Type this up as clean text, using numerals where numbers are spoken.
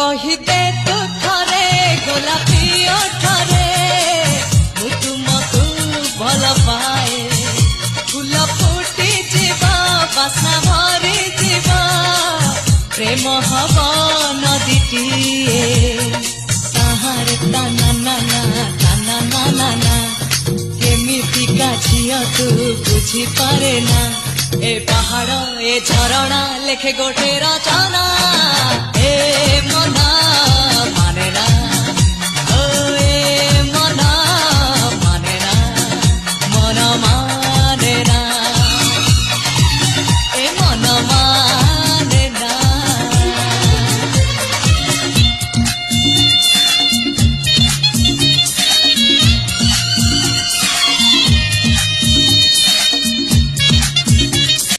কহিতে তু থরে গোলাপী ওঠরে মু তুমকু ভাল পায়ে ফুল ফুটি ଯିବା বাসনা ভরি ଯିବା প্রেম হব নদীটিয়ে তাহার টানা নানা টানা নানা না কেমিতিকা ঝিଅ তু বুঝি পারে না এ পাহাড় এ ঝরଣା লেখে গোটে রচনা এ মনা